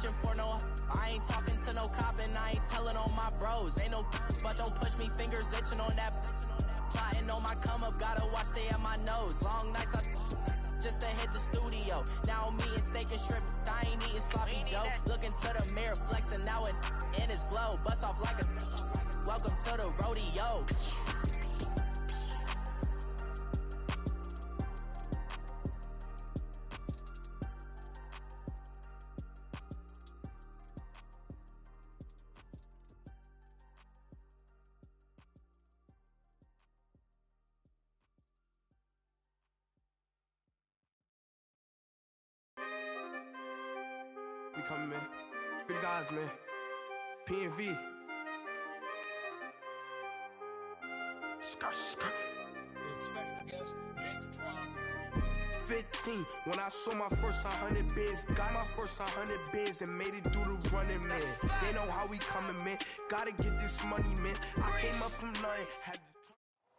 searching for no. I ain't talking to no cop and I ain't telling on my bros. Ain't no, but don't push me, fingers itching on that. Plotting on my come up, gotta watch stay at my nose. Long nights I just to hit the studio. Now I'm eating steak and shrimp, I ain't eating sloppy Joe. Looking to the mirror, flexing now it in his glow. Bust off like a welcome to the rodeo. We coming, man. Free the guys, man. P&V. Skirt, skirt. Special guest, Jake Prof. 15, when I saw my first 100 bids. Got my first 100 bids and made it through the running, man. They know how we coming, man. Gotta get this money, man. I came up from nothing.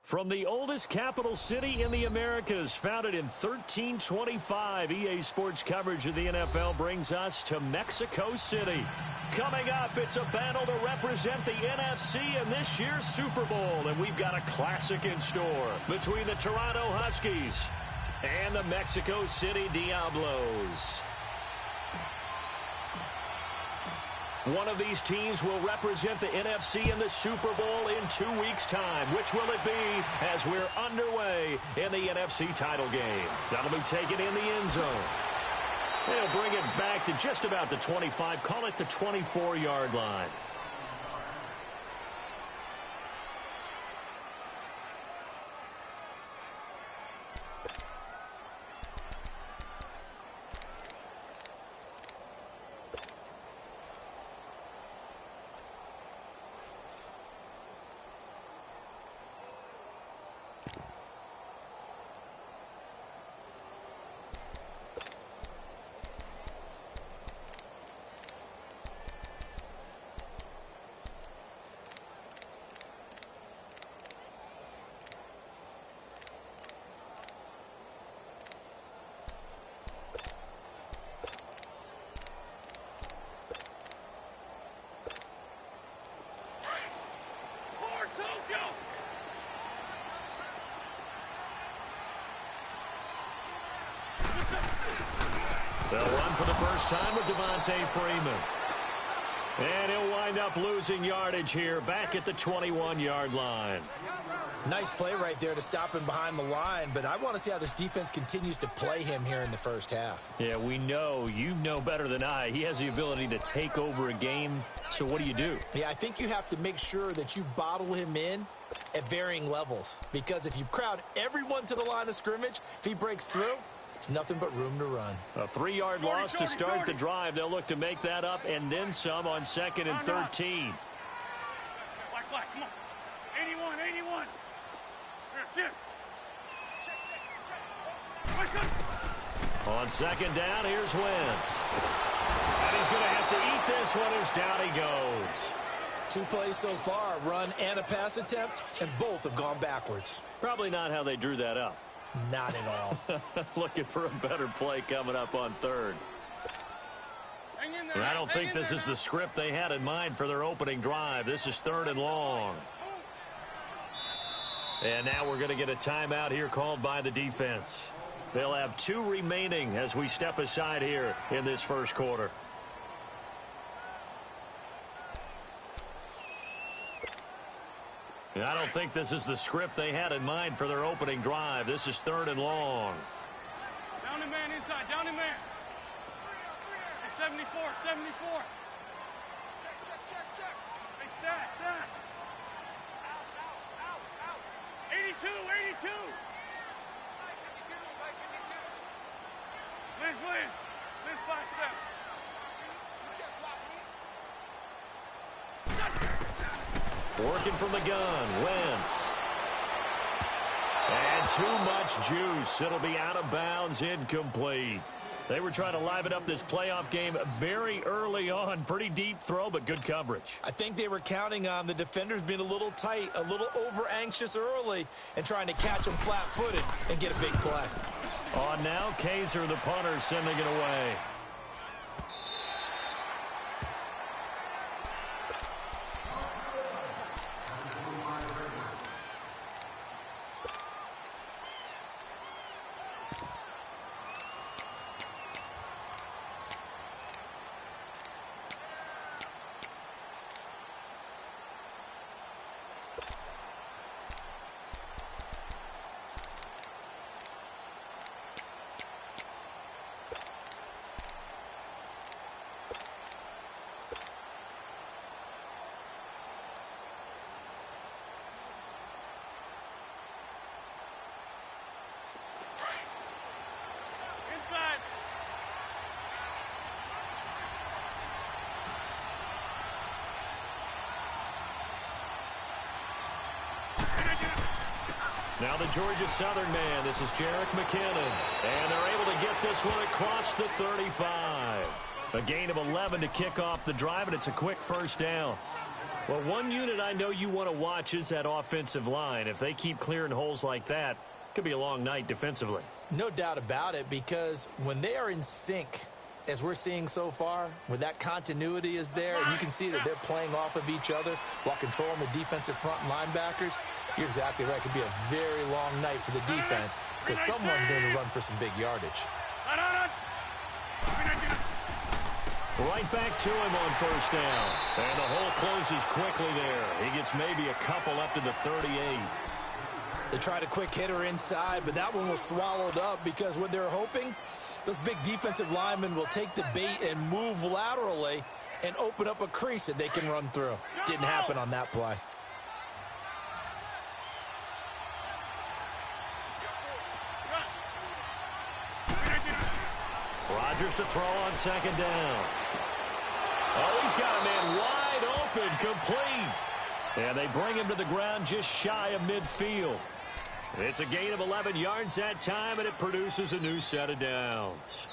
From the oldest capital city in the Americas, founded in 1325, EA Sports coverage of the NFL brings us to Mexico City. Coming up, it's a battle to represent the NFC in this year's Super Bowl, and we've got a classic in store between the Toronto Huskies and the Mexico City Diablos. One of these teams will represent the NFC in the Super Bowl in 2 weeks' time. Which will it be as we're underway in the NFC title game? That'll be taken in the end zone. They'll bring it back to just about the 25, call it the 24-yard line. They'll run for the first time with Devontae Freeman. And he'll wind up losing yardage here back at the 21-yard line. Nice play right there to stop him behind the line, but I want to see how this defense continues to play him here in the first half. Yeah, we know. You know better than I. He has the ability to take over a game, so what do? Yeah, I think you have to make sure that you bottle him in at varying levels, because if you crowd everyone to the line of scrimmage, if he breaks through, there's nothing but room to run. A 3-yard loss to start the drive. They'll look to make that up and then some on 2nd and 13. Black, come on. 81. On 2nd down, here's Wentz. And he's going to have to eat this one as down he goes. 2 plays so far, a run and a pass attempt, and both have gone backwards. Probably not how they drew that up. Not at all. Looking for a better play coming up on 3rd. And I don't think this is the script they had in mind for their opening drive. This is 3rd and long. And now we're going to get a timeout here called by the defense. They'll have 2 remaining as we step aside here in this first quarter. And I don't think this is the script they had in mind for their opening drive. This is 3rd and long. Down the man inside, down the man. Hey, 74. Check. Hey, stat. 82. Liz, 5 steps. Working from the gun, Wentz. And too much juice. It'll be out of bounds, incomplete. They were trying to liven up this playoff game very early on. Pretty deep throw, but good coverage. I think they were counting on the defenders being a little tight, a little over-anxious early, and trying to catch them flat-footed and get a big play. On now, Kaiser, the punter, sending it away. Now the Georgia Southern man. This is Jerick McKinnon. And they're able to get this one across the 35. A gain of 11 to kick off the drive, and it's a quick first down. Well, one unit I know you want to watch is that offensive line. If they keep clearing holes like that, it could be a long night defensively. No doubt about it, because when they are in sync, as we're seeing so far, when that continuity is there, and you can see that they're playing off of each other while controlling the defensive front linebackers, you're exactly right. It could be a very long night for the defense because someone's going to run for some big yardage. Right back to him on first down. And the hole closes quickly there. He gets maybe a couple up to the 38. They tried a quick hitter inside, but that one was swallowed up because what they're hoping, those big defensive linemen will take the bait and move laterally and open up a crease that they can run through. Didn't happen on that play. Rodgers to throw on second down. Oh, he's got a man wide open, complete. And they bring him to the ground just shy of midfield. It's a gain of 11 yards that time, and it produces a new set of downs.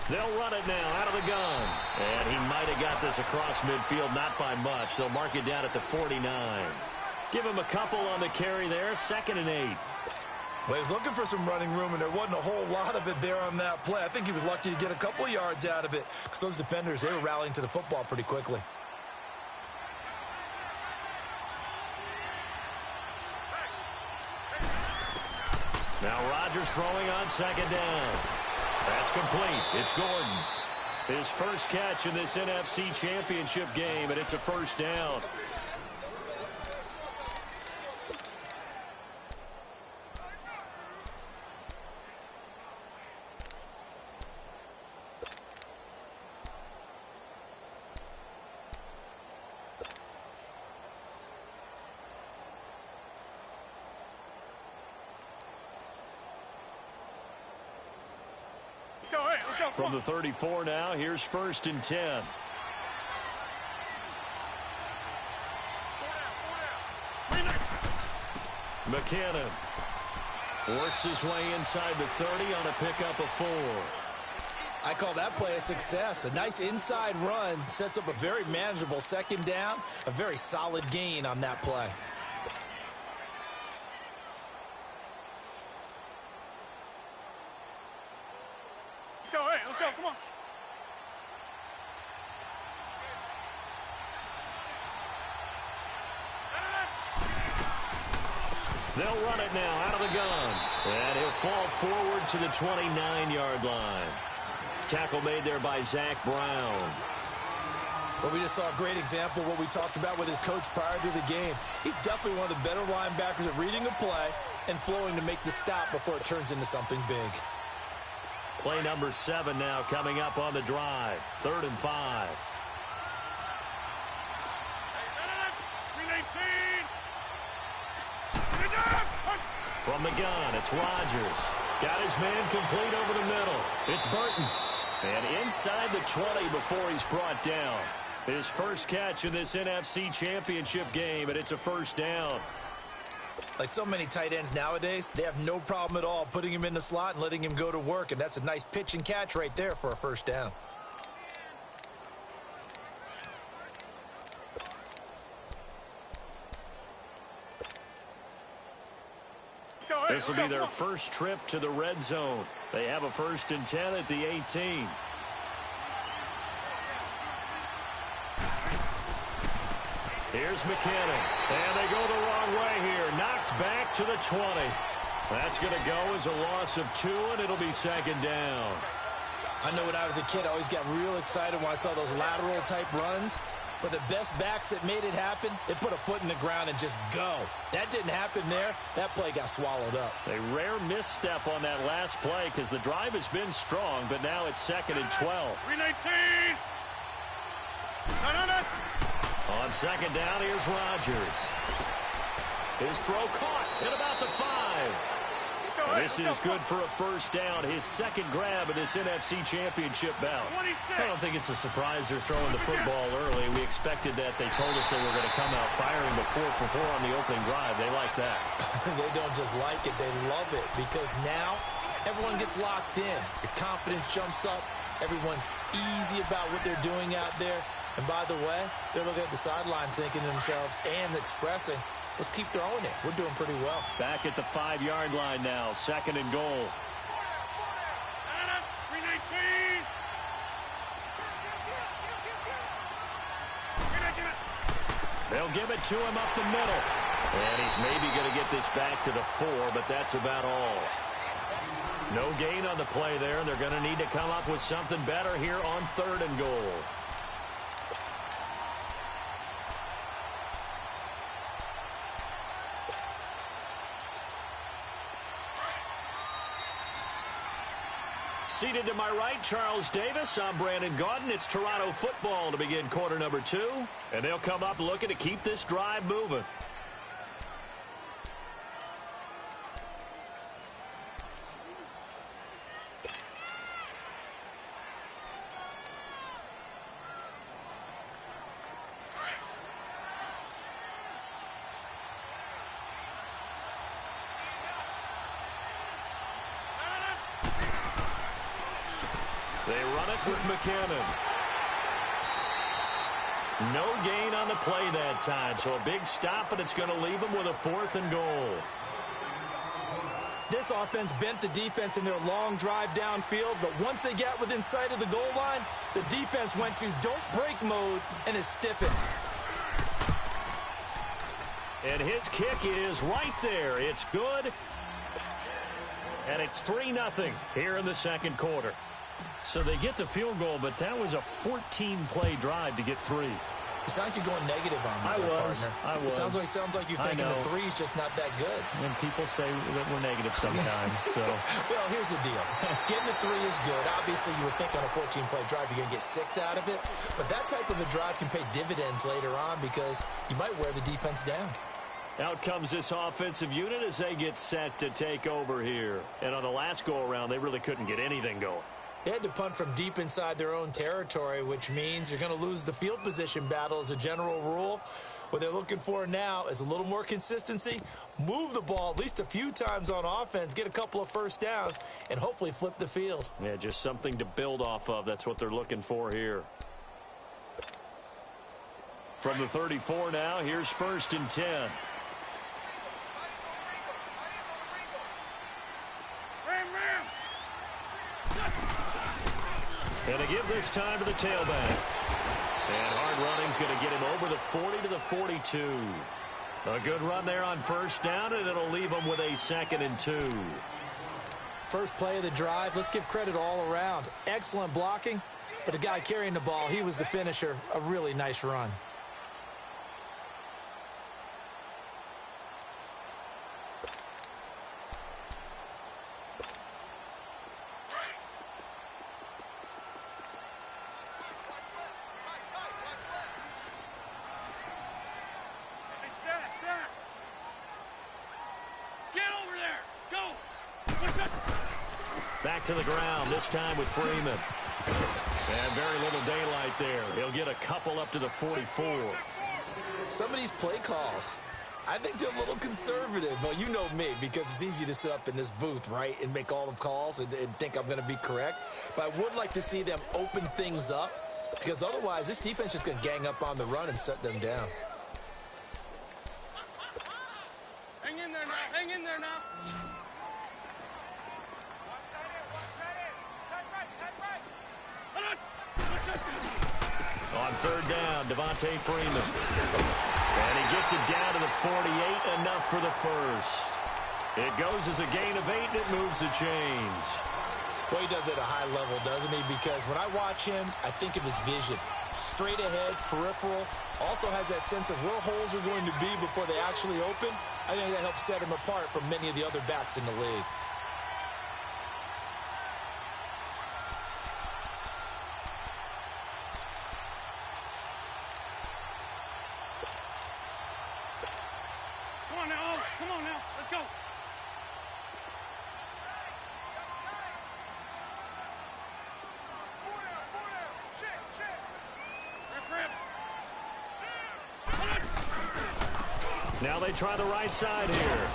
They'll run it now out of the gun. And he might have got this across midfield, not by much. They'll mark it down at the 49. Give him a couple on the carry there, 2nd and 8. Well, he was looking for some running room, and there wasn't a whole lot of it there on that play. I think he was lucky to get a couple of yards out of it because those defenders, they were rallying to the football pretty quickly. Now Rodgers throwing on second down. That's complete. It's Gordon. His first catch in this NFC Championship game, and it's a first down. From the 34 now, here's 1st and 10. McKinnon works his way inside the 30 on a pickup of 4. I call that play a success. A nice inside run sets up a very manageable second down, a very solid gain on that play. Let's go, come on. They'll run it now out of the gun. And he'll fall forward to the 29-yard line. Tackle made there by Zach Brown. Well, we just saw a great example of what we talked about with his coach prior to the game. He's definitely one of the better linebackers at reading a play and flowing to make the stop before it turns into something big. Play number 7 now coming up on the drive. 3rd and 5. From the gun, it's Rodgers. Got his man complete over the middle. It's Burton. And inside the 20 before he's brought down. His first catch in this NFC Championship game, and it's a first down. Like so many tight ends nowadays, they have no problem at all putting him in the slot and letting him go to work, and that's a nice pitch and catch right there for a first down. This will be their first trip to the red zone. They have a 1st and 10 at the 18. Here's McKinnon. And they go the wrong way here. Knocked back to the 20. That's going to go as a loss of 2, and it'll be 2nd down. I know when I was a kid, I always got real excited when I saw those lateral type runs. But the best backs that made it happen, they put a foot in the ground and just go. That didn't happen there. That play got swallowed up. A rare misstep on that last play because the drive has been strong, but now it's 2nd and 12. 319. On second down, here's Rodgers. His throw caught at about the 5. And this is good for a first down, his second grab of this NFC Championship bout. I don't think it's a surprise they're throwing the football early. We expected that. They told us they were going to come out firing the 4-for-4 on the opening drive. They like that. They don't just like it, they love it, because now everyone gets locked in. The confidence jumps up. Everyone's easy about what they're doing out there. And by the way, they're looking at the sideline thinking to themselves and expressing, let's keep throwing it. We're doing pretty well. Back at the 5-yard line now, second and goal. They'll give it to him up the middle. And he's maybe going to get this back to the 4, but that's about all. No gain on the play there. They're going to need to come up with something better here on 3rd and goal. Seated to my right, Charles Davis. I'm Brandon Gaudin. It's Toronto football to begin quarter number 2. And they'll come up looking to keep this drive moving. They run it with McKinnon. No gain on the play that time, so a big stop, and it's going to leave them with a 4th and goal. This offense bent the defense in their long drive downfield, but once they got within sight of the goal line, the defense went to don't break mode and is stiffened. And his kick is right there. It's good. And it's 3-0 here in the second quarter. So they get the field goal, but that was a 14-play drive to get 3. It sounds like you're going negative on me, partner. I was. It sounds like you're thinking the 3's just not that good. And people say that we're negative sometimes. So. Well, here's the deal. Getting the 3 is good. Obviously, you would think on a 14-play drive you're going to get 6 out of it. But that type of a drive can pay dividends later on because you might wear the defense down. Out comes this offensive unit as they get set to take over here. And on the last go-around, they really couldn't get anything going. They had to punt from deep inside their own territory, which means you're going to lose the field position battle as a general rule. What they're looking for now is a little more consistency, move the ball at least a few times on offense, get a couple of first downs, and hopefully flip the field. Yeah, just something to build off of. That's what they're looking for here. From the 34 now, here's 1st and 10. And they give this time to the tailback. And hard running's going to get him over the 40 to the 42. A good run there on 1st down, and it'll leave him with a 2nd and 2. First play of the drive, let's give credit all around. Excellent blocking, but the guy carrying the ball, he was the finisher. A really nice run. Back to the ground, this time with Freeman. And very little daylight there. He'll get a couple up to the 44. Some of these play calls, I think they're a little conservative. But you know me, because it's easy to sit up in this booth, right, and make all the calls and think I'm going to be correct. But I would like to see them open things up, because otherwise this defense is just going to gang up on the run and shut them down. Hang in there now. Hang in there now. On 3rd down, Devontae Freeman. And he gets it down to the 48, enough for the first. It goes as a gain of 8, and it moves the chains. Well, he does it at a high level, doesn't he? Because when I watch him, I think of his vision. Straight ahead, peripheral. Also has that sense of where holes are going to be before they actually open. I think that helps set him apart from many of the other backs in the league. Now they try the right side here.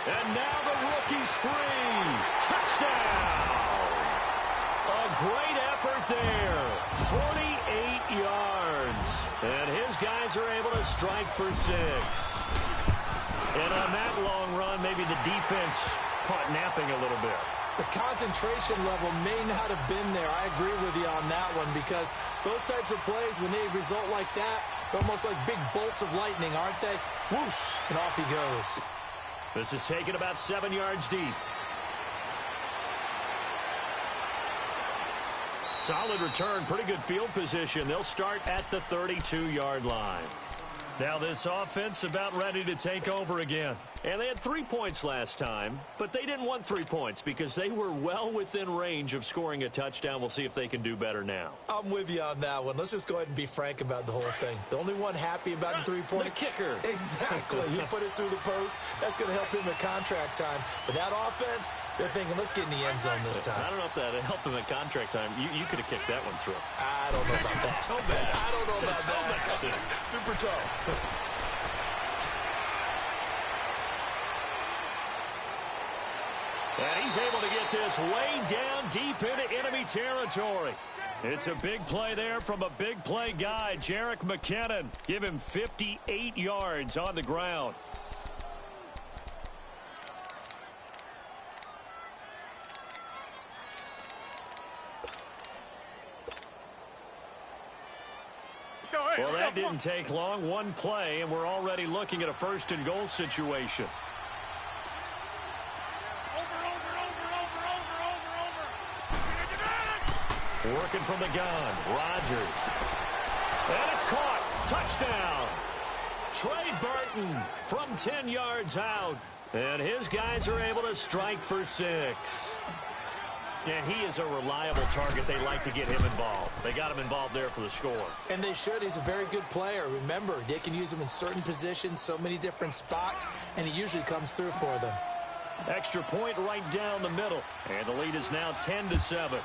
And now the rookie's free. Touchdown! A great effort there. 48 yards. And his guys are able to strike for 6. And on that long run, maybe the defense caught napping a little bit. The concentration level may not have been there. I agree with you on that one, because those types of plays, when they result like that, they're almost like big bolts of lightning, aren't they? Whoosh, and off he goes. This is taken about 7 yards deep. Solid return, pretty good field position. They'll start at the 32-yard line. Now this offense about ready to take over again. And they had 3 points last time, but they didn't want 3 points because they were well within range of scoring a touchdown. We'll see if they can do better now. I'm with you on that one. Let's just go ahead and be frank about the whole thing. The only one happy about the 3-point. The kicker. Exactly. He put it through the post. That's going to help him at contract time. But that offense, they're thinking, let's get in the end zone this time. I don't know if that helped him at contract time. You could have kicked that one through. I don't know about that. Toe bag. I don't know about that. Super toe. And he's able to get this way down deep into enemy territory. It's a big play there from a big play guy, Jerick McKinnon. Give him 58 yards on the ground. Well, that didn't take long. One play, and we're already looking at a 1st and goal situation. Working from the gun, Rodgers. And it's caught. Touchdown. Trey Burton from 10 yards out. And his guys are able to strike for 6. And he is a reliable target. They like to get him involved. They got him involved there for the score. And they should. He's a very good player. Remember, they can use him in certain positions, so many different spots, and he usually comes through for them. Extra point right down the middle. And the lead is now 10-7.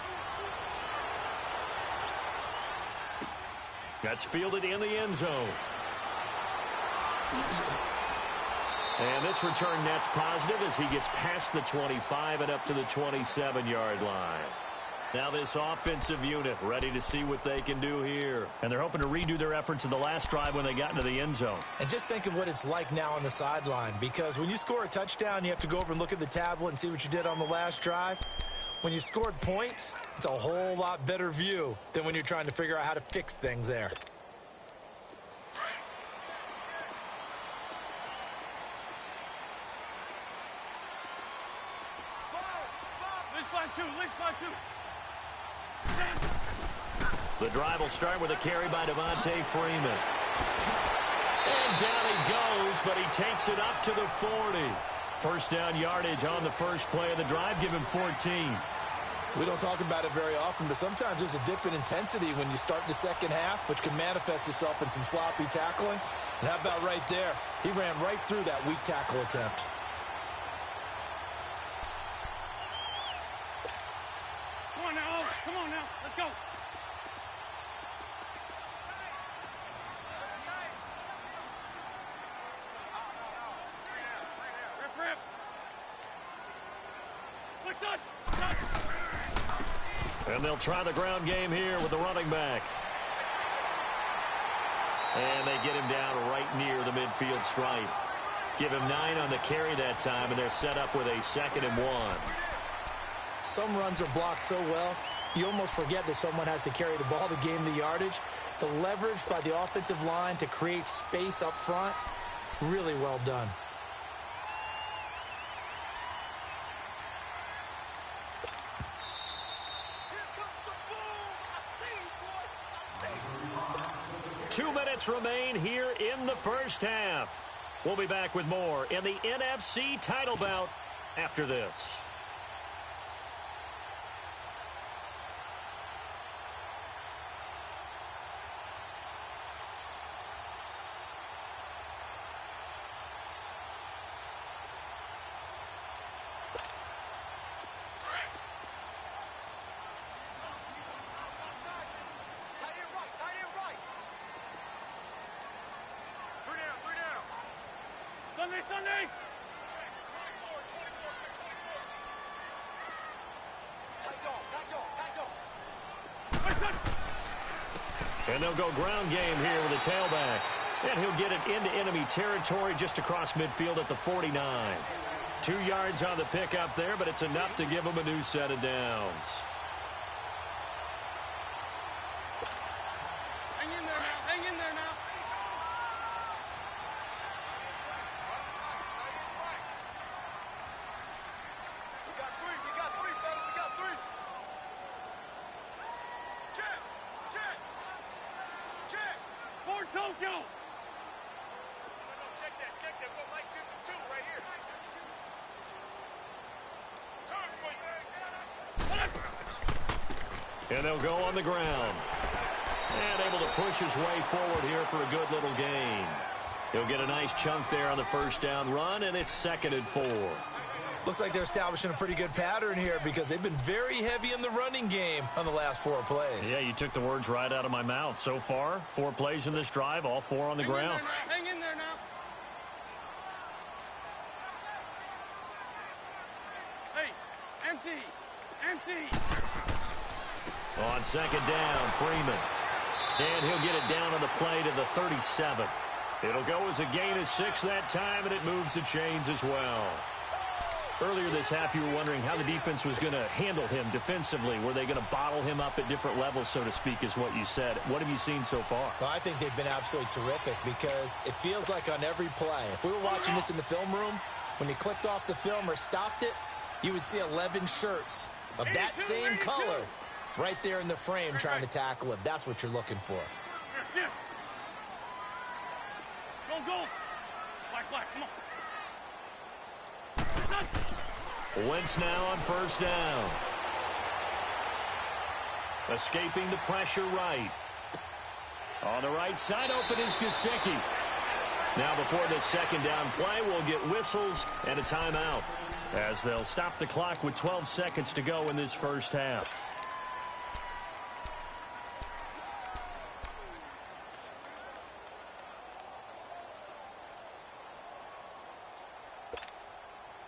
That's fielded in the end zone. And this return net's positive as he gets past the 25 and up to the 27-yard line. Now this offensive unit ready to see what they can do here. And they're hoping to redo their efforts in the last drive when they got into the end zone. And just think of what it's like now on the sideline, because when you score a touchdown, you have to go over and look at the tablet and see what you did on the last drive. When you scored points, it's a whole lot better view than when you're trying to figure out how to fix things there. The drive will start with a carry by Devontae Freeman. And down he goes, but he takes it up to the 40. First down yardage on the first play of the drive. Give him 14. We don't talk about it very often, but sometimes there's a dip in intensity when you start the second half, which can manifest itself in some sloppy tackling. And how about right there? He ran right through that weak tackle attempt. Come on now, come on now, let's go. Rip. Quick shot. And they'll try the ground game here with the running back. And they get him down right near the midfield stripe. Give him 9 on the carry that time, and they're set up with a 2nd and 1. Some runs are blocked so well, you almost forget that someone has to carry the ball to gain the yardage. The leverage by the offensive line to create space up front, really well done. Two minutes remain here in the first half. We'll be back with more in the NFC title bout after this. Sunday, Sunday. And they'll go ground game here with a tailback. And he'll get it into enemy territory just across midfield at the 49. 2 yards on the pickup there, but it's enough to give him a new set of downs. Hang in there now. Hang in there now. We got three, fellas. We got three. Check. Fort Tokyo. Check that. What Mike 52 right here. And they'll go on the ground. And able to push his way forward here for a good little gain. He'll get a nice chunk there on the first down run, and it's 2nd and 4. Looks like they're establishing a pretty good pattern here because they've been very heavy in the running game on the last 4 plays. Yeah, you took the words right out of my mouth. So far, 4 plays in this drive, all 4 on the ground. Hang in there now. Hey, empty. On 2nd down, Freeman. And he'll get it down on the play to the 37. It'll go as a gain of 6 that time, and it moves the chains as well. Earlier this half, you were wondering how the defense was going to handle him defensively. Were they going to bottle him up at different levels, so to speak, is what you said. What have you seen so far? Well, I think they've been absolutely terrific because it feels like on every play, if we were watching this in the film room, when you clicked off the film or stopped it, you would see 11 shirts of that same color right there in the frame trying to tackle him. That's what you're looking for. Yes. Go. Black, come on. Wentz now on first down. Escaping the pressure right. On the right side, open is Gesicki. Now before this 2nd down play, we'll get whistles and a timeout as they'll stop the clock with 12 seconds to go in this first half.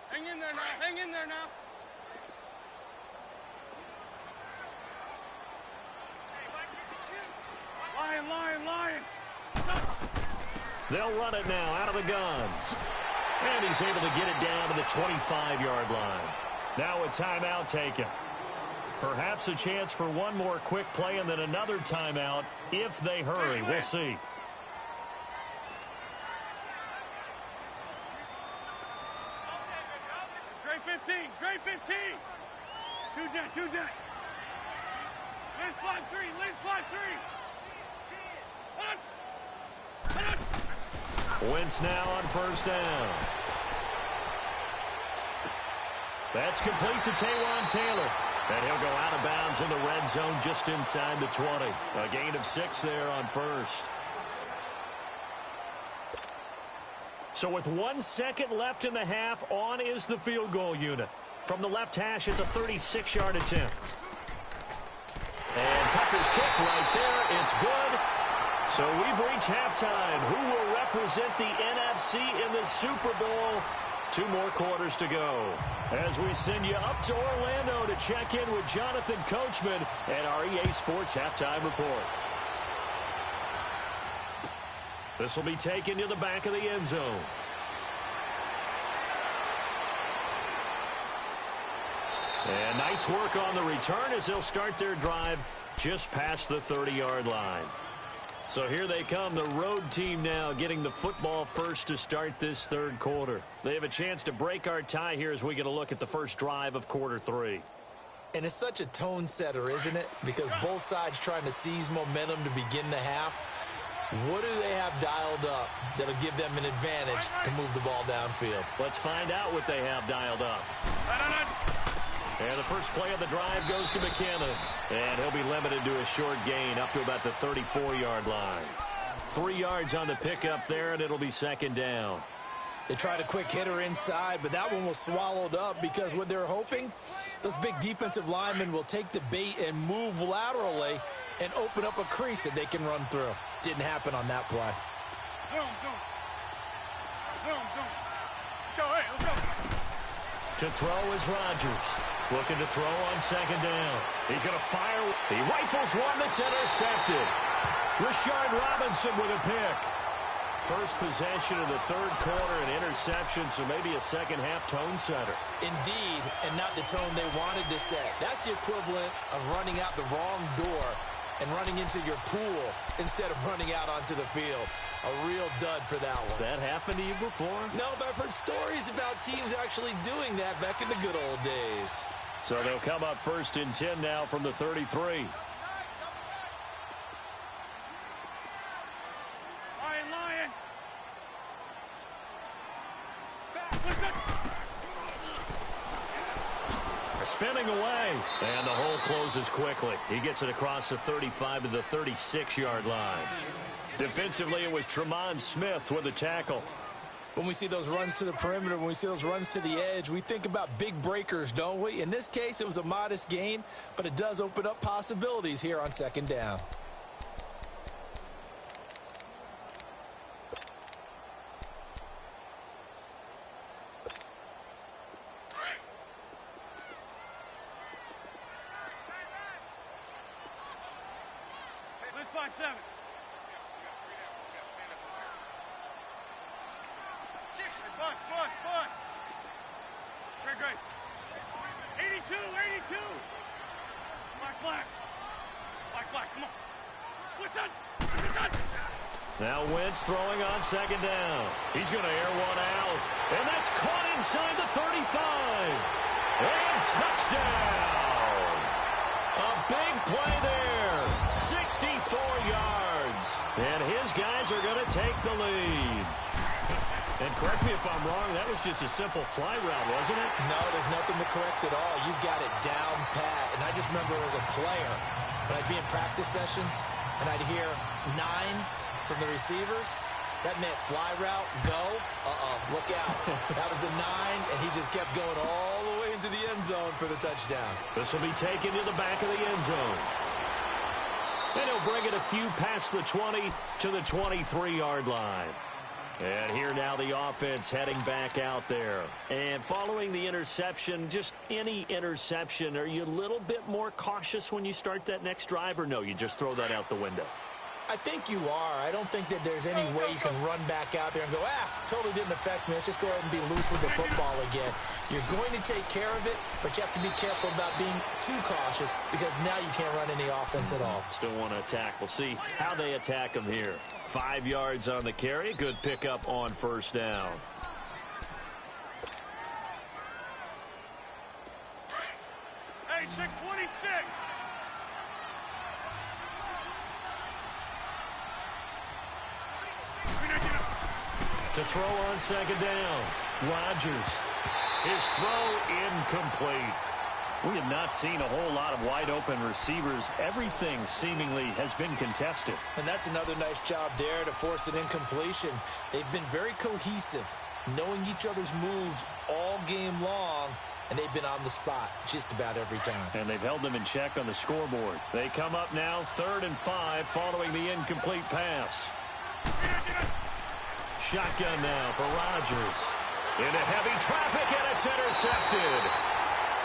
Hang in there now. Lion. They'll run it now out of the guns. And he's able to get it down to the 25-yard line. Now a timeout taken. Perhaps a chance for one more quick play and then another timeout if they hurry. We'll see. Great 15. 2 Jack. Let's fly 3. Wentz now on first down. That's complete to Taywan Taylor. And he'll go out of bounds in the red zone just inside the 20. A gain of 6 there on first. So with 1 second left in the half, on is the field goal unit. From the left hash, it's a 36-yard attempt. And Tucker's kick right there. It's good. So we've reached halftime. Who will represent the NFC in the Super Bowl? 2 more quarters to go. As we send you up to Orlando to check in with Jonathan Coachman and our EA Sports Halftime Report. This will be taken to the back of the end zone. And nice work on the return as they'll start their drive just past the 30-yard line. So here they come, the road team now getting the football first to start this 3rd quarter. They have a chance to break our tie here as we get a look at the first drive of quarter 3. And it's such a tone setter, isn't it? Because both sides trying to seize momentum to begin the half. What do they have dialed up that'll give them an advantage to move the ball downfield? Let's find out what they have dialed up. And the first play of the drive goes to McKinnon. And he'll be limited to a short gain up to about the 34-yard line. 3 yards on the pickup there, and it'll be 2nd down. They tried a quick hitter inside, but that one was swallowed up because what they're hoping, those big defensive linemen will take the bait and move laterally and open up a crease that they can run through. Didn't happen on that play. Zoom. go. Hey, let's go. To throw is Rodgers. Looking to throw on second down. He's going to fire. He rifles one that's intercepted. Rashard Robinson with a pick. First possession of the third quarter, an interception, so maybe a second-half tone setter. Indeed, and not the tone they wanted to set. That's the equivalent of running out the wrong door and running into your pool instead of running out onto the field. A real dud for that one. Has that happened to you before? No, but I've heard stories about teams actually doing that back in the good old days. So they'll come up 1st and 10 now from the 33. Lion. Back, listen. Spinning away, and the hole closes quickly. He gets it across the 35 to the 36-yard line. Defensively, it was Tremont Smith with the tackle. When we see those runs to the perimeter, when we see those runs to the edge, we think about big breakers, don't we? In this case, it was a modest gain, but it does open up possibilities here on second down. Let's find 7. Fun. Great. 82. Black, come on. Listen. Now Wentz throwing on second down. He's going to air one out, and that's caught inside the 35. And touchdown. A big play there. 64 yards. And his guys are going to take the lead. And correct me if I'm wrong, that was just a simple fly route, wasn't it? No, there's nothing to correct at all. You've got it down pat. And I just remember as a player, when I'd be in practice sessions, and I'd hear 9 from the receivers, that meant fly route, go, look out. That was the 9, and he just kept going all the way into the end zone for the touchdown. This will be taken to the back of the end zone. And he'll bring it a few past the 20 to the 23-yard line. And here now the offense heading back out there. And following the interception, just any interception, are you a little bit more cautious when you start that next drive, or no, you just throw that out the window? I think you are. I don't think that there's any way you can run back out there and go, totally didn't affect me. Let's just go ahead and be loose with the football again. You're going to take care of it, but you have to be careful about being too cautious because now you can't run any offense at all. Still want to attack. We'll see how they attack him here. 5 yards on the carry. Good pickup on first down. Hey, check 26. To throw on second down, Rodgers. His throw incomplete. We have not seen a whole lot of wide-open receivers. Everything seemingly has been contested. And that's another nice job there to force an incompletion. They've been very cohesive, knowing each other's moves all game long, and they've been on the spot just about every time. And they've held them in check on the scoreboard. They come up now 3rd and 5 following the incomplete pass. Shotgun now for Rodgers. Into heavy traffic, and it's intercepted.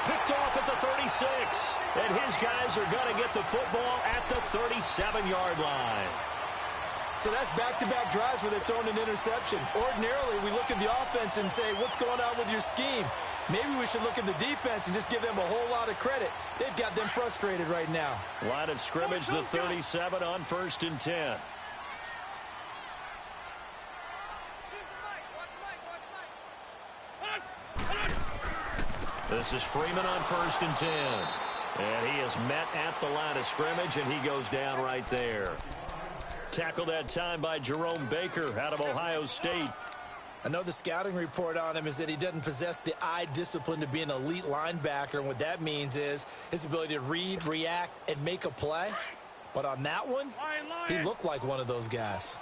Picked off at the 36. And his guys are going to get the football at the 37-yard line. So that's back-to-back drives where they've thrown an interception. Ordinarily, we look at the offense and say, what's going on with your scheme? Maybe we should look at the defense and just give them a whole lot of credit. They've got them frustrated right now. Line of scrimmage, the 37 on 1st and 10. This is Freeman on 1st and 10. And he is met at the line of scrimmage, and he goes down right there. Tackled that time by Jerome Baker out of Ohio State. I know the scouting report on him is that he doesn't possess the eye discipline to be an elite linebacker, and what that means is his ability to read, react, and make a play. But on that one, he looked like one of those guys.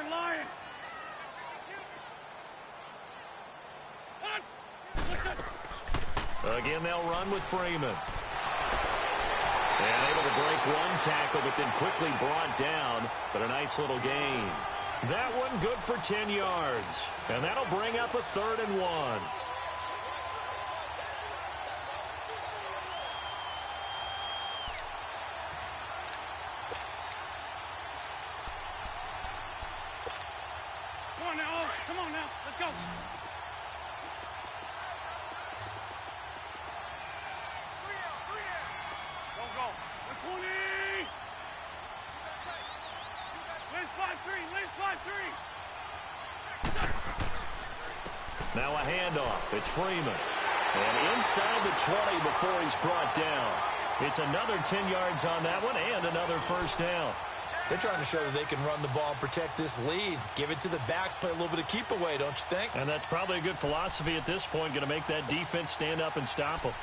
Lion. Again, they'll run with Freeman. And able to break one tackle, but then quickly brought down. But a nice little gain. That one good for 10 yards. And that'll bring up a 3rd and 1. Come on now. Come on now. Let's go. Go. 120. Liz 5-3. Liz 5-3. Now a handoff. It's Freeman. And inside the 20 before he's brought down. It's another 10 yards on that one and another first down. They're trying to show that they can run the ball and protect this lead. Give it to the backs, play a little bit of keep away, don't you think? And that's probably a good philosophy at this point, going to make that defense stand up and stop them.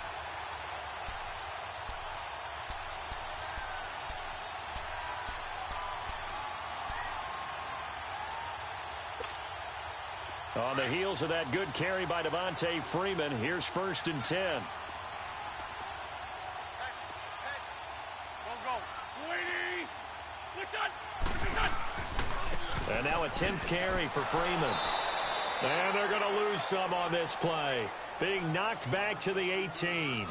On the heels of that good carry by Devontae Freeman, here's 1st and 10. And now a 10th carry for Freeman. And they're going to lose some on this play. Being knocked back to the 18.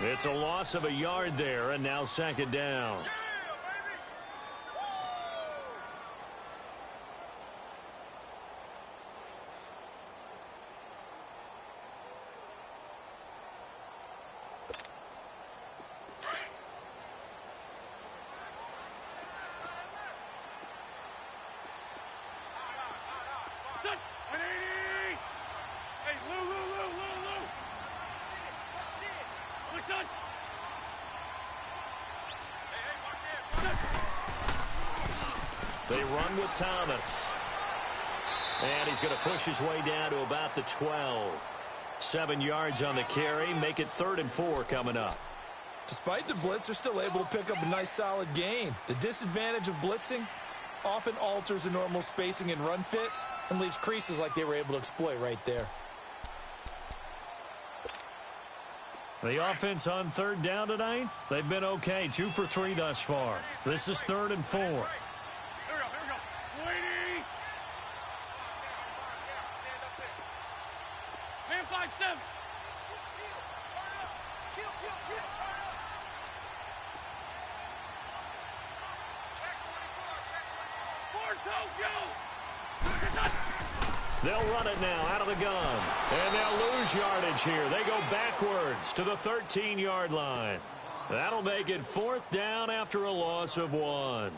It's a loss of a yard there, and now 2nd down. They run with Thomas. And he's going to push his way down to about the 12. 7 yards on the carry. Make it 3rd and 4 coming up. Despite the blitz, they're still able to pick up a nice solid gain. The disadvantage of blitzing often alters the normal spacing and run fits and leaves creases like they were able to exploit right there. The offense on 3rd down tonight, they've been okay. 2 for 3 thus far. This is 3rd and 4. Here we go. 5-7. They'll run it now out of the gun. And they'll lose yardage here. They go backwards to the 13-yard line. That'll make it 4th down after a loss of 1.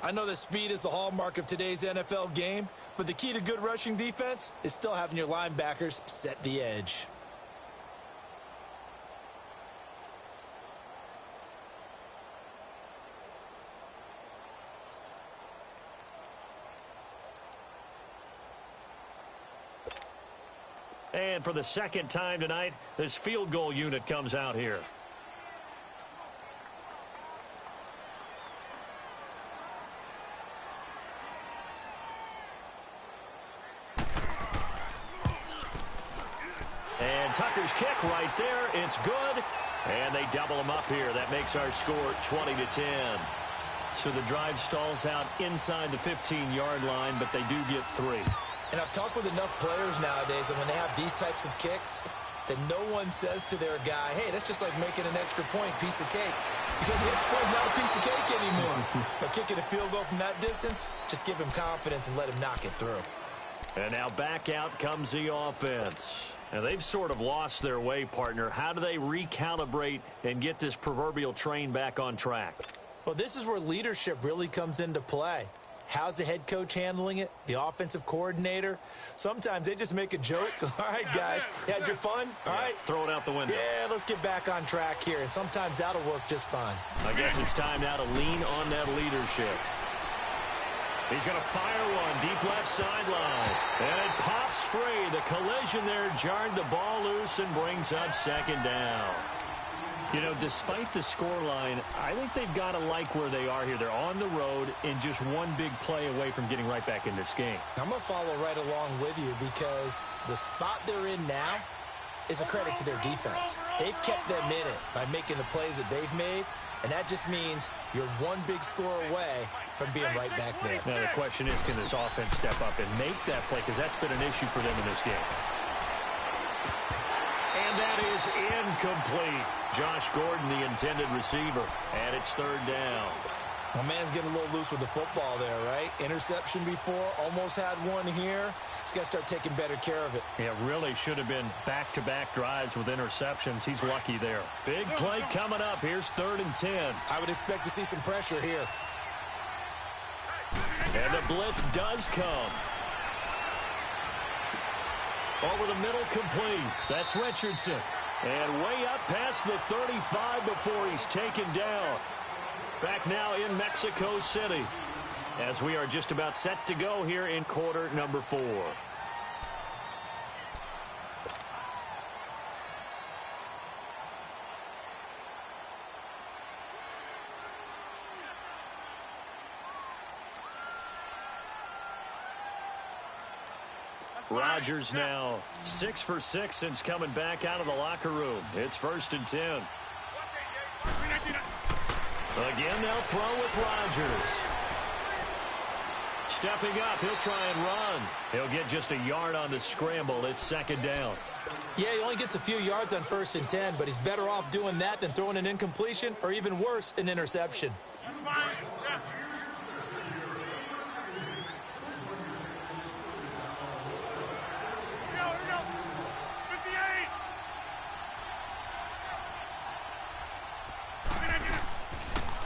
I know that speed is the hallmark of today's NFL game, but the key to good rushing defense is still having your linebackers set the edge. And for the 2nd time tonight, this field goal unit comes out here. And Tucker's kick right there. It's good. And they double them up here. That makes our score 20-10. So the drive stalls out inside the 15-yard line, but they do get 3. And I've talked with enough players nowadays, and when they have these types of kicks, then no one says to their guy, hey, that's just like making an extra point, piece of cake. Because the extra point is not a piece of cake anymore. But kicking a field goal from that distance, just give him confidence and let him knock it through. And now back out comes the offense. And they've sort of lost their way, partner. How do they recalibrate and get this proverbial train back on track? Well, this is where leadership really comes into play. How's the head coach handling it? The offensive coordinator? Sometimes they just make a joke. All right, guys, had your fun? All right. Throw it out the window. Yeah, let's get back on track here. And sometimes that'll work just fine. I guess it's time now to lean on that leadership. He's going to fire one deep left sideline. And it pops free. The collision there jarred the ball loose and brings up 2nd down. You know, despite the scoreline, I think they've got to like where they are here. They're on the road and just one big play away from getting right back in this game. I'm going to follow right along with you because the spot they're in now is a credit to their defense. They've kept them in it by making the plays that they've made, and that just means you're one big score away from being right back there. Now the question is, can this offense step up and make that play? Because that's been an issue for them in this game. And that is incomplete. Josh Gordon, the intended receiver. And it's third down. My man's getting a little loose with the football there, right? Interception before, almost had one here. He's got to start taking better care of it. Yeah, really should have been back-to-back drives with interceptions. He's lucky there. Big play coming up. Here's 3rd and 10. I would expect to see some pressure here. And the blitz does come. Over the middle, complete. That's Richardson. And way up past the 35 before he's taken down. Back now in Mexico City as we are just about set to go here in quarter number 4. Rodgers now 6 for 6 since coming back out of the locker room. It's 1st and 10. Again, they'll throw with Rodgers. Stepping up, he'll try and run. He'll get just a yard on the scramble. It's 2nd down. Yeah, he only gets a few yards on 1st and 10, but he's better off doing that than throwing an incompletion or even worse, an interception. That's fine. Yeah. Here we go. 58.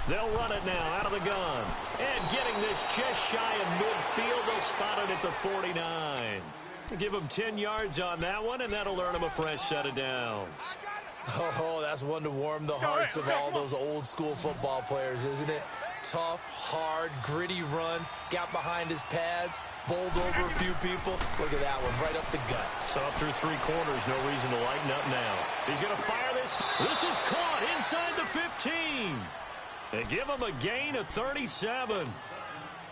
They'll run it now out of the gun. And getting this just shy of midfield, they'll spot it at the 49. Give them 10 yards on that one, and that'll earn them a fresh set of downs. Oh, that's one to warm the hearts of all those old school football players, isn't it? Tough, hard, gritty run, got behind his pads, bowled over a few people. Look at that one, right up the gut. So up through 3 quarters, no reason to lighten up now. He's going to fire this. This is caught inside the 15. They give him a gain of 37.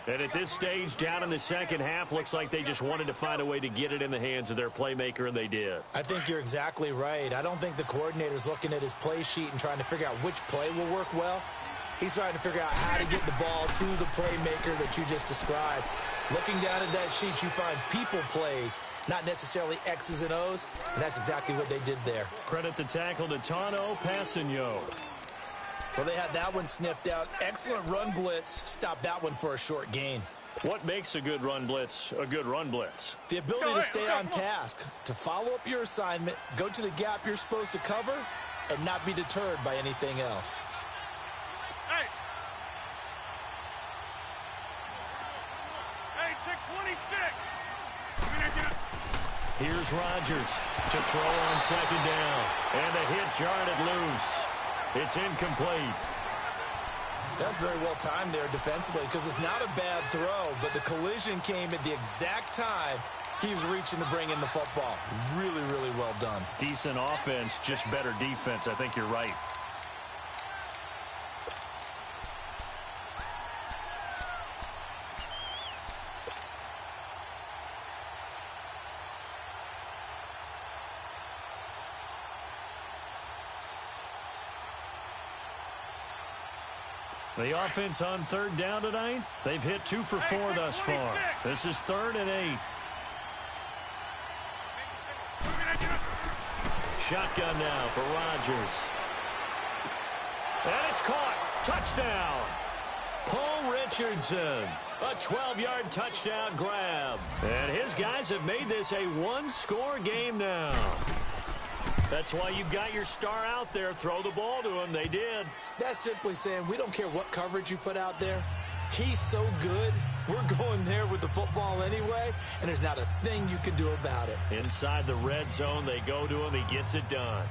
And at this stage, down in the second half, looks like they just wanted to find a way to get it in the hands of their playmaker, and they did. I think you're exactly right. I don't think the coordinator's looking at his play sheet and trying to figure out which play will work well. He's trying to figure out how to get the ball to the playmaker that you just described. Looking down at that sheet, you find people plays, not necessarily X's and O's, and that's exactly what they did there. Credit the tackle to Tano Passanio. Well, they had that one sniffed out. Excellent run blitz. Stopped that one for a short gain. What makes a good run blitz a good run blitz? The ability to stay on task, to follow up your assignment, go to the gap you're supposed to cover, and not be deterred by anything else. Hey, check 26. Here's Rodgers to throw on 2nd down. And a hit jarred it loose. It's incomplete. That's very well timed there defensively because it's not a bad throw, but the collision came at the exact time he was reaching to bring in the football. Really, really well done. Decent offense, just better defense. I think you're right. The offense on 3rd down tonight, they've hit 2 for 4 thus far. This is 3rd and 8. Shotgun now for Rodgers. And it's caught. Touchdown. Paul Richardson. A 12-yard touchdown grab. And his guys have made this a 1-score game now. That's why you've got your star out there. Throw the ball to him. They did. That's simply saying we don't care what coverage you put out there. He's so good, we're going there with the football anyway, and there's not a thing you can do about it. Inside the red zone, they go to him. He gets it done.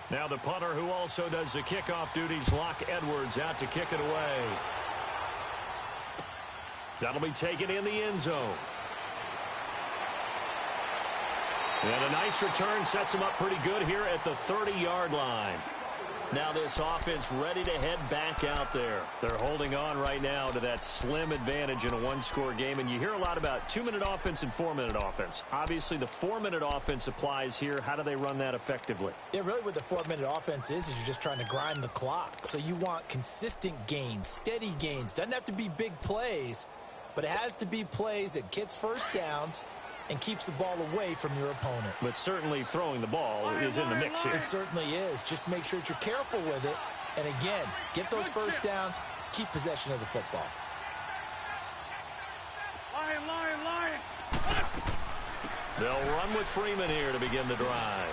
Now the punter who also does the kickoff duties, Locke Edwards, out to kick it away. That'll be taken in the end zone. And a nice return sets him up pretty good here at the 30-yard line. Now this offense ready to head back out there. They're holding on right now to that slim advantage in a one-score game. And you hear a lot about 2-minute offense and 4-minute offense. Obviously, the 4-minute offense applies here. How do they run that effectively? Yeah, really what the 4-minute offense is you're just trying to grind the clock. So you want consistent gains, steady gains. Doesn't have to be big plays, but it has to be plays that gets first downs and keeps the ball away from your opponent. But certainly throwing the ball is in the mix here. It certainly is. Just make sure that you're careful with it. And again, get those first downs, keep possession of the football. Lion. They'll run with Freeman here to begin the drive.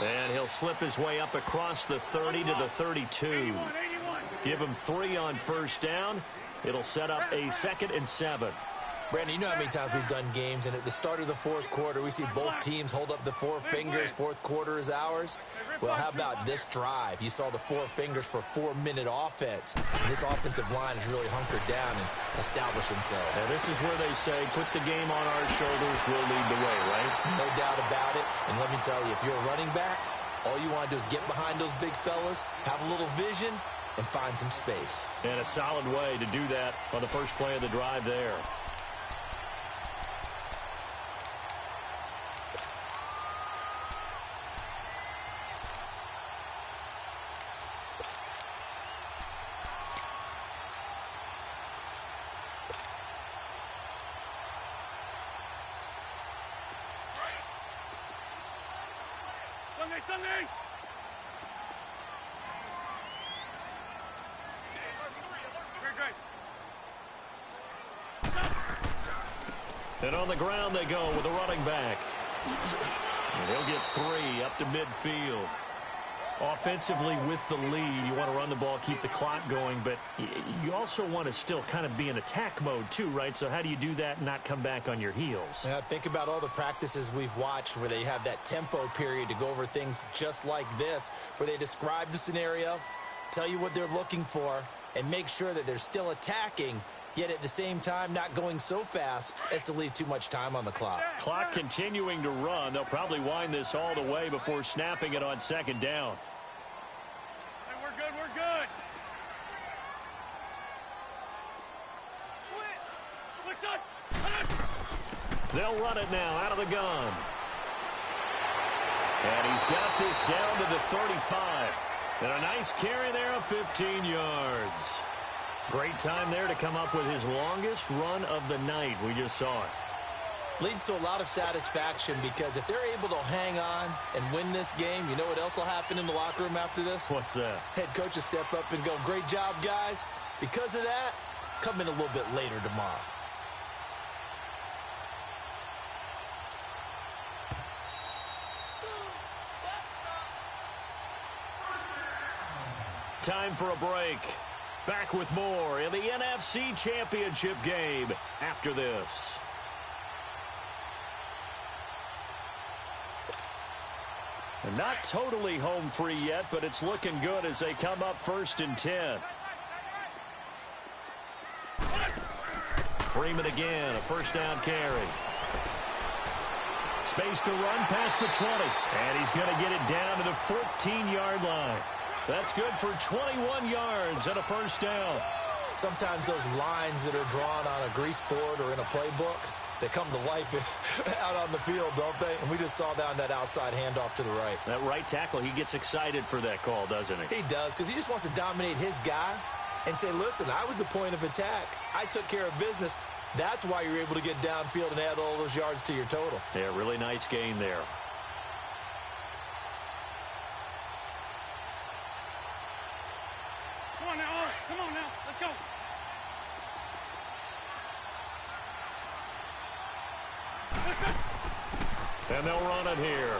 And he'll slip his way up across the 30 to the 32. 81. Give him 3 on first down. It'll set up a 2nd and 7. Brandon, you know how many times we've done games, and at the start of the fourth quarter, we see both teams hold up the 4 fingers. Fourth quarter is ours. Well, how about this drive? You saw the 4 fingers for 4-minute offense. And this offensive line has really hunkered down and established themselves. And this is where they say, put the game on our shoulders, we'll lead the way, right? No doubt about it. And let me tell you, if you're a running back, all you want to do is get behind those big fellas, have a little vision, and find some space. And a solid way to do that on the first play of the drive there. Sunday. Great. And on the ground they go with a running back. And he'll get 3 up to midfield. Offensively with the lead, you want to run the ball, keep the clock going, but you also want to still kind of be in attack mode too, right? So how do you do that and not come back on your heels? Yeah, think about all the practices we've watched where they have that tempo period to go over things just like this, where they describe the scenario, tell you what they're looking for, and make sure that they're still attacking, yet at the same time not going so fast as to leave too much time on the clock. Clock continuing to run. They'll probably wind this all the way before snapping it on 2nd down. We're good. Switch up. They'll run it now out of the gun. And he's got this down to the 35. And a nice carry there of 15 yards. Great time there to come up with his longest run of the night. We just saw it. Leads to a lot of satisfaction because if they're able to hang on and win this game, you know what else will happen in the locker room after this? What's that? Head coach will step up and go, great job, guys. Because of that, come in a little bit later tomorrow. Time for a break. Back with more in the NFC Championship game after this. And not totally home free yet, but it's looking good as they come up 1st and 10. Freeman again, a first down carry. Space to run past the 20. And he's going to get it down to the 14-yard line. That's good for 21 yards and a first down. Sometimes those lines that are drawn on a grease board or in a playbook, they come to life out on the field, don't they? And we just saw down that outside handoff to the right. That right tackle, he gets excited for that call, doesn't he? He does, because he just wants to dominate his guy and say, listen, I was the point of attack. I took care of business. That's why you're able to get downfield and add all those yards to your total. Yeah, really nice gain there. Come on now. Let's go. And they'll run it here.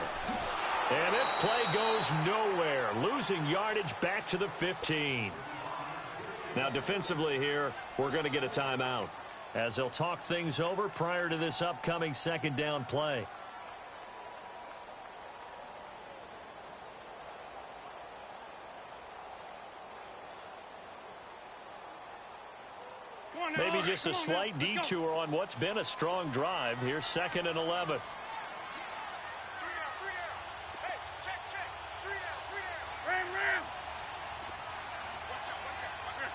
And this play goes nowhere. Losing yardage back to the 15. Now defensively here, we're going to get a timeout as they'll talk things over prior to this upcoming 2nd down play. Maybe just a slight detour on what's been a strong drive. Here's 2nd and 11.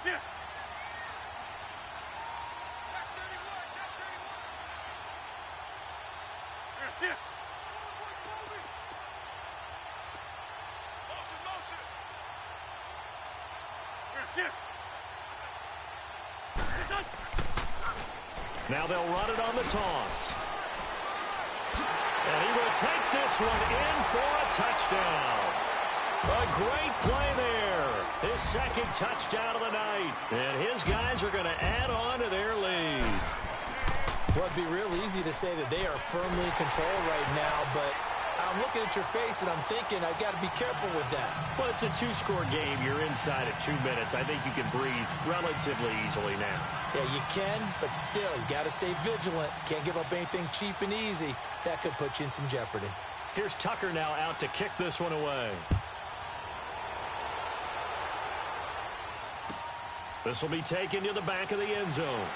That's it. That's it. That's it. Now they'll run it on the toss. And he will take this one in for a touchdown. A great play there. His second touchdown of the night. And his guys are going to add on to their lead. Well, it'd be real easy to say that they are firmly in control right now, but I'm looking at your face and I'm thinking I've got to be careful with that. Well, it's a two-score game. You're inside of 2 minutes. I think you can breathe relatively easily now. Yeah, you can, but still, you got to stay vigilant. Can't give up anything cheap and easy. That could put you in some jeopardy. Here's Tucker now out to kick this one away. This will be taken to the back of the end zone.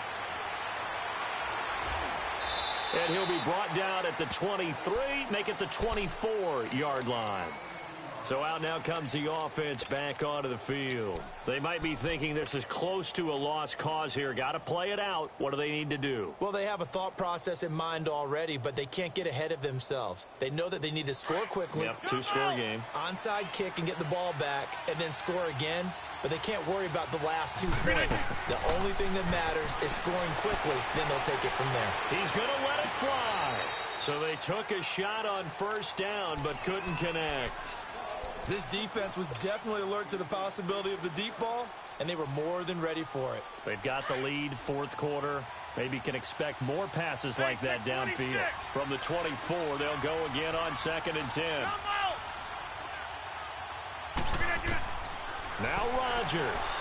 And he'll be brought down at the 23, make it the 24-yard line. So out now comes the offense back onto the field. They might be thinking this is close to a lost cause here. Got to play it out. What do they need to do? Well, they have a thought process in mind already, but they can't get ahead of themselves. They know that they need to score quickly. Yep, two-score game. Onside kick and get the ball back and then score again. But they can't worry about the last 2 points. The only thing that matters is scoring quickly. Then they'll take it from there. He's going to let it fly. So they took a shot on first down but couldn't connect. This defense was definitely alert to the possibility of the deep ball, and they were more than ready for it. They've got the lead, fourth quarter. Maybe can expect more passes like that downfield. From the 24, they'll go again on 2nd and 10. Now Rodgers.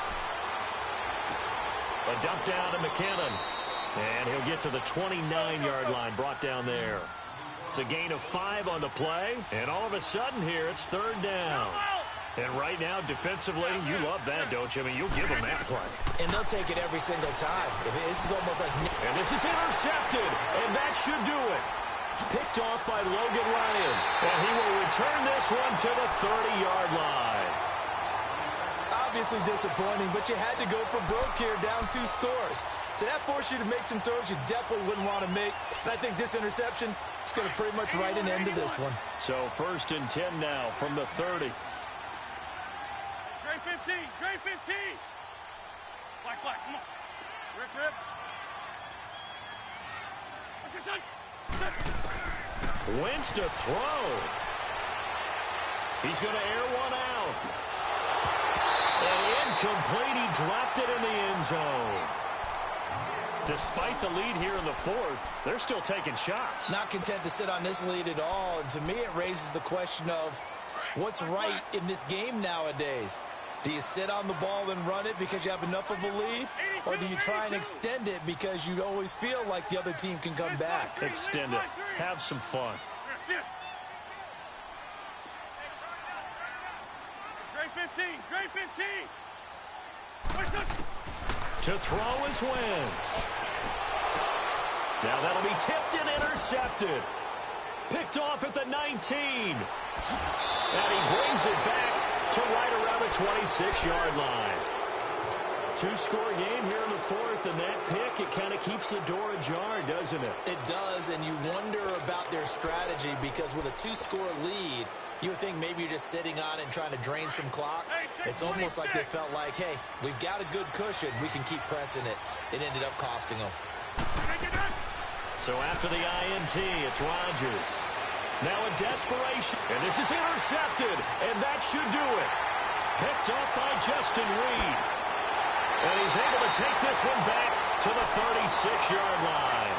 A dump down to McKinnon. And he'll get to the 29-yard line, brought down there. It's a gain of 5 on the play. And all of a sudden here, it's 3rd down. And right now, defensively, you love that, don't you? I mean, you'll give them that play. And they'll take it every single time. This is almost like... And this is intercepted. And that should do it. Picked off by Logan Ryan. And he will return this one to the 30-yard line. Obviously disappointing, but you had to go for broke here, down 2 scores. So that forced you to make some throws you definitely wouldn't want to make. And I think this interception is going to pretty much write an end to this one. So 1st and 10 now from the 30. Grade 15, grade 15. Black, come on. Rip. What's your son? Wentz to throw. He's going to air one out. And incomplete, he dropped it in the end zone. Despite the lead here in the 4th, they're still taking shots. Not content to sit on this lead at all. And to me, it raises the question of what's right in this game nowadays. Do you sit on the ball and run it because you have enough of a lead? Or do you try and extend it because you always feel like the other team can come back? Extend it. Have some fun. Grade 15. To throw is Wentz. Now that'll be tipped and intercepted. Picked off at the 19. And he brings it back to right around the 26-yard line. 2-score game here in the 4th, and that pick, it kind of keeps the door ajar, doesn't it? It does, and you wonder about their strategy because with a 2-score lead, you would think maybe you're just sitting on it and trying to drain some clock. It's almost like they felt like, hey, we've got a good cushion. We can keep pressing it. It ended up costing them. So after the INT, it's Rodgers. Now a desperation. And this is intercepted, and that should do it. Picked up by Justin Reed. And he's able to take this one back to the 36-yard line.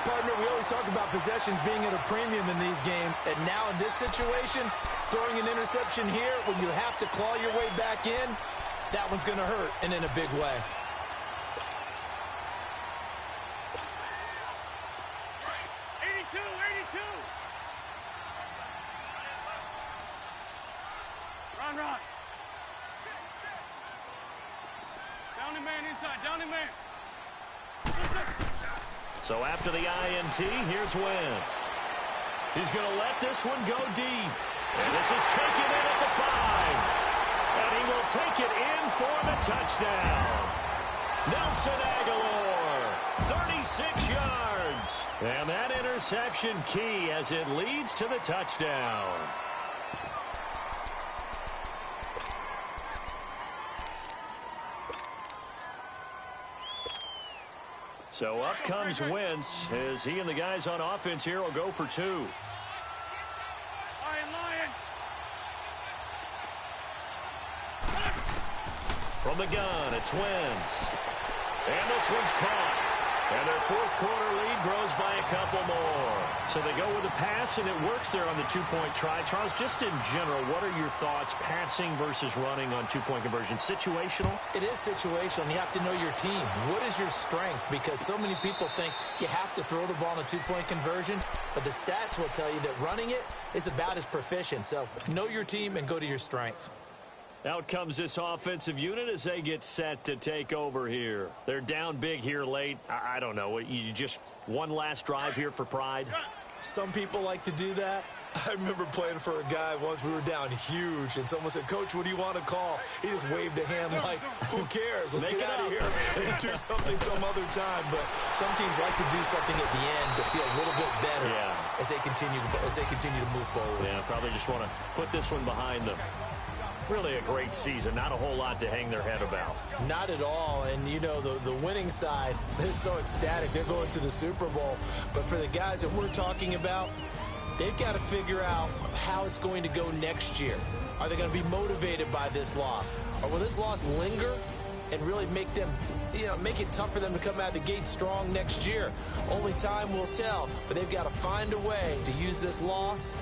Partner, we always talk about possessions being at a premium in these games, and now in this situation, throwing an interception here when you have to claw your way back in, that one's going to hurt, and in a big way. Ron. Down the man inside, down the man. So after the INT, here's Wentz. He's going to let this one go deep. And this is taken in at the 5. And And he will take it in for the touchdown. Nelson Aguilar, 36 yards. And that interception key as it leads to the touchdown. So up comes Wentz as he and the guys on offense here will go for two. From the gun, it's Wentz. And this one's caught. And their fourth quarter lead grows by a couple more. So they go with a pass, and it works there on the two-point try. Charles, just in general, what are your thoughts, passing versus running on two-point conversion? Situational? It is situational, and you have to know your team. What is your strength? Because so many people think you have to throw the ball in a two-point conversion, but the stats will tell you that running it is about as proficient. So know your team and go to your strength. Out comes this offensive unit as they get set to take over here. They're down big here late. I don't know. You just one last drive here for pride? Some people like to do that. I remember playing for a guy once. We were down huge, and someone said, "Coach, what do you want to call?" He just waved a hand like, "Who cares? Let's get out of here and do something some other time." But some teams like to do something at the end to feel a little bit better as they continue to move forward. Yeah, probably just want to put this one behind them. Really a great season. Not a whole lot to hang their head about. Not at all. And, you know, the winning side, they're so ecstatic. They're going to the Super Bowl. But for the guys that we're talking about, they've got to figure out how it's going to go next year. Are they going to be motivated by this loss? Or will this loss linger and really make them, make it tough for them to come out of the gate strong next year? Only time will tell. But they've got to find a way to use this loss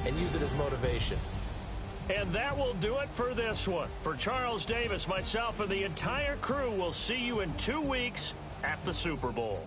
and use it as motivation. And that will do it for this one. For Charles Davis, myself, and the entire crew, we'll see you in 2 weeks at the Super Bowl.